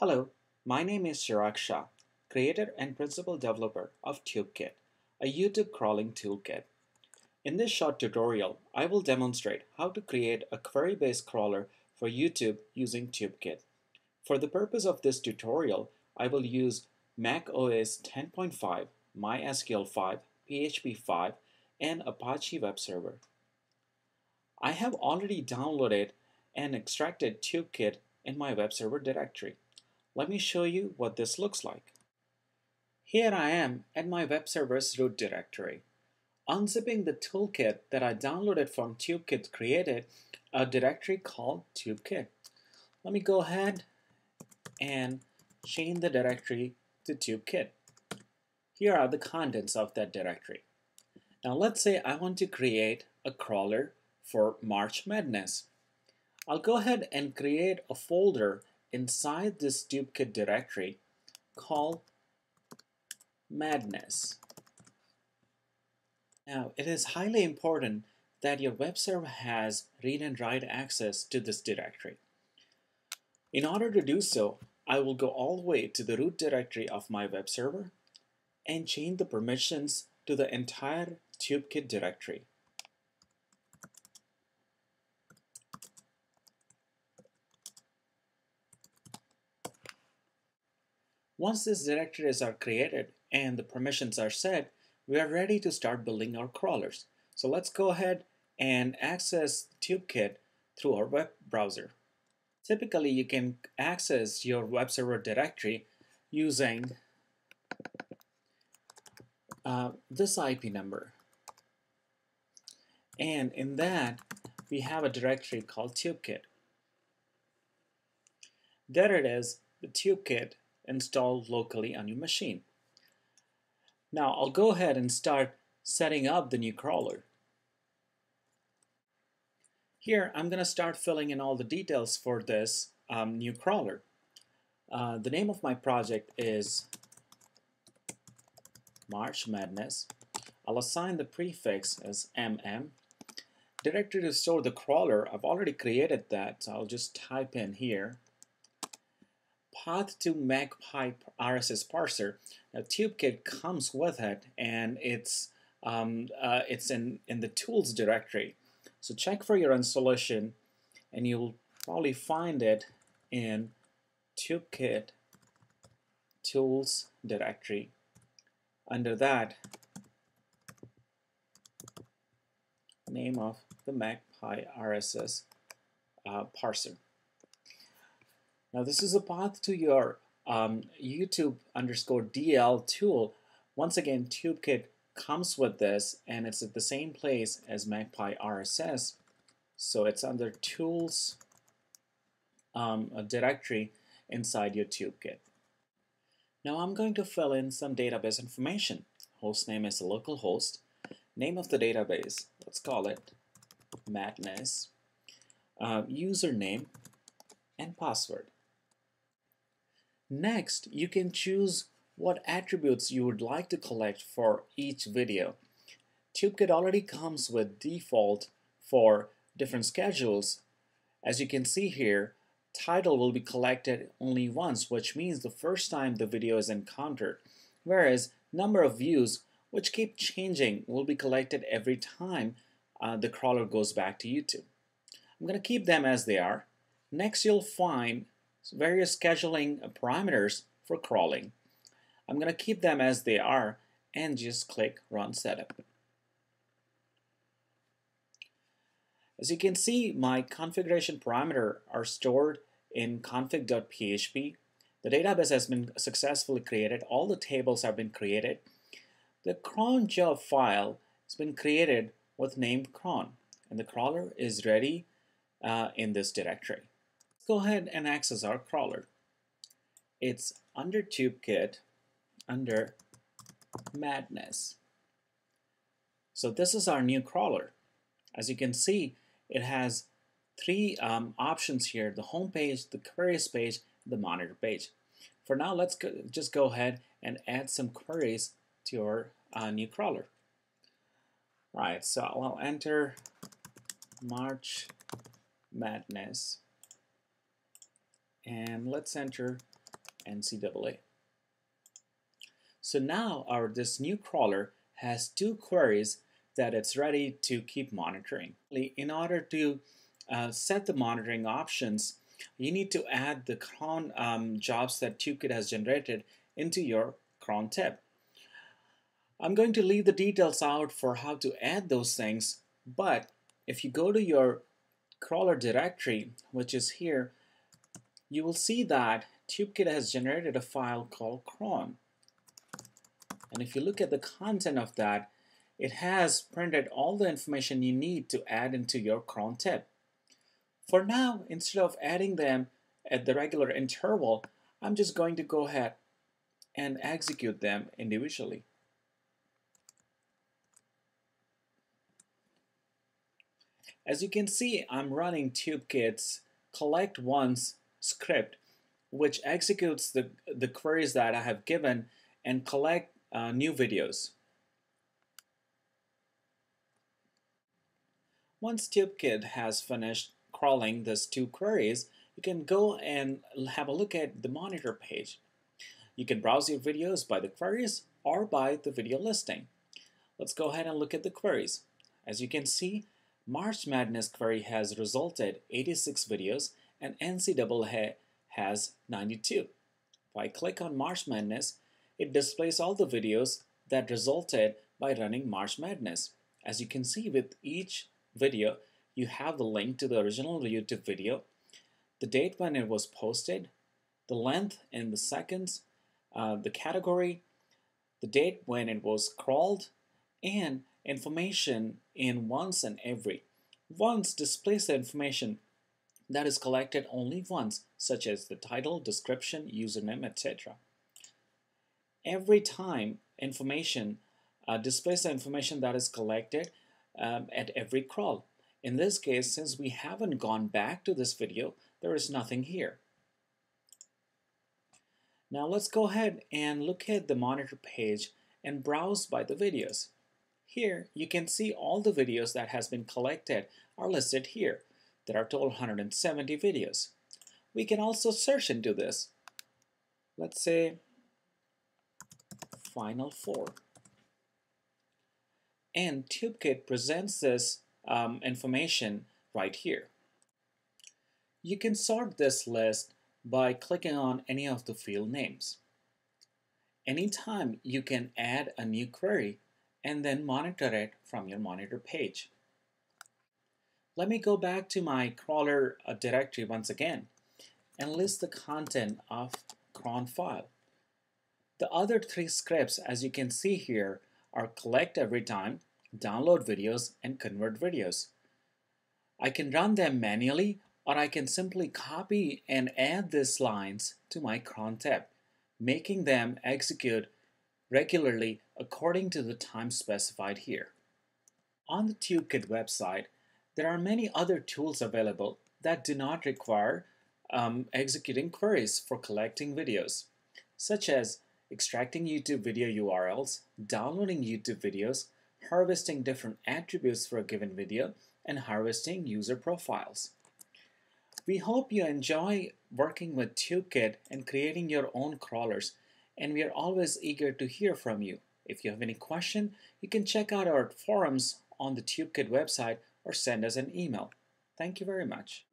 Hello, my name is Chirag Shah, creator and principal developer of TubeKit, a YouTube crawling toolkit. In this short tutorial, I will demonstrate how to create a query-based crawler for YouTube using TubeKit. For the purpose of this tutorial, I will use Mac OS 10.5, MySQL 5, PHP 5, and Apache Web Server. I have already downloaded and extracted TubeKit in my web server directory. Let me show you what this looks like. Here I am at my web server's root directory. Unzipping the toolkit that I downloaded from TubeKit created a directory called TubeKit. Let me go ahead and change the directory to TubeKit. Here are the contents of that directory. Now let's say I want to create a crawler for March Madness. I'll go ahead and create a folder inside this TubeKit directory called Madness. Now, it is highly important that your web server has read and write access to this directory. In order to do so, I will go all the way to the root directory of my web server and change the permissions to the entire TubeKit directory. Once these directories are created and the permissions are set, we are ready to start building our crawlers. So let's go ahead and access TubeKit through our web browser. Typically, you can access your web server directory using this IP number. And in that, we have a directory called TubeKit. There it is, the TubeKit installed locally on your machine. Now I'll go ahead and start setting up the new crawler. Here I'm going to start filling in all the details for this new crawler. The name of my project is March Madness. I'll assign the prefix as MM. Directory to store the crawler, I've already created that, so I'll just type in here. Path to MacPy RSS parser. Now, TubeKit comes with it, and it's in the tools directory. So check for your installation, and you'll probably find it in TubeKit tools directory. Under that, name of the MacPy RSS parser. Now this is a path to your YouTube_DL tool. Once again, TubeKit comes with this, and it's at the same place as MacPy RSS. So it's under Tools a directory inside your TubeKit. Now I'm going to fill in some database information. Host name is a local host. Name of the database, let's call it Madness. Username and password. Next, you can choose what attributes you would like to collect for each video. TubeKit already comes with default for different schedules. As you can see here, title will be collected only once, which means the first time the video is encountered, whereas number of views, which keep changing, will be collected every time the crawler goes back to YouTube. I'm going to keep them as they are. Next, you'll find various scheduling parameters for crawling. I'm going to keep them as they are and just click Run Setup. As you can see, my configuration parameters are stored in config.php. The database has been successfully created. All the tables have been created. The cron job file has been created with name cron, and the crawler is ready in this directory. Let's go ahead and access our crawler. It's under TubeKit, under Madness. So this is our new crawler. As you can see, it has three options here: the home page, the queries page, the monitor page. For now, let's just go ahead and add some queries to our new crawler. All right, so I'll enter March Madness, and let's enter NCAA. So now this new crawler has two queries that it's ready to keep monitoring. In order to set the monitoring options, you need to add the cron jobs that TubeKit has generated into your cron tab. I'm going to leave the details out for how to add those things, but if you go to your crawler directory, which is here, you will see that TubeKit has generated a file called cron. And if you look at the content of that, it has printed all the information you need to add into your cron tab. For now, instead of adding them at the regular interval, I'm just going to go ahead and execute them individually. As you can see, I'm running TubeKit's collect once script, which executes the queries that I have given and collect new videos. Once TubeKit has finished crawling these two queries, you can go and have a look at the monitor page. You can browse your videos by the queries or by the video listing. Let's go ahead and look at the queries. As you can see, March Madness query has resulted 86 videos and NCAA has 92. If I click on March Madness, it displays all the videos that resulted by running March Madness. As you can see, with each video, you have the link to the original YouTube video, the date when it was posted, the length in the seconds, the category, the date when it was crawled, and information in once and every. Once displays the information that is collected only once, such as the title, description, username, etc. Every time information displays the information that is collected at every crawl. In this case, since we haven't gone back to this video, there is nothing here. Now let's go ahead and look at the monitor page and browse by the videos. Here you can see all the videos that has been collected are listed here. There are total 170 videos. We can also search into this. Let's say Final Four. And TubeKit presents this information right here. You can sort this list by clicking on any of the field names. Anytime you can add a new query and then monitor it from your monitor page. Let me go back to my crawler directory once again and list the content of cron file. The other three scripts, as you can see here, are collect every time, download videos, and convert videos. I can run them manually, or I can simply copy and add these lines to my cron tab, making them execute regularly according to the time specified here. On the TubeKit website, there are many other tools available that do not require executing queries for collecting videos, such as extracting YouTube video URLs, downloading YouTube videos, harvesting different attributes for a given video, and harvesting user profiles. We hope you enjoy working with TubeKit and creating your own crawlers, and we are always eager to hear from you. If you have any question, you can check out our forums on the TubeKit website or send us an email. Thank you very much.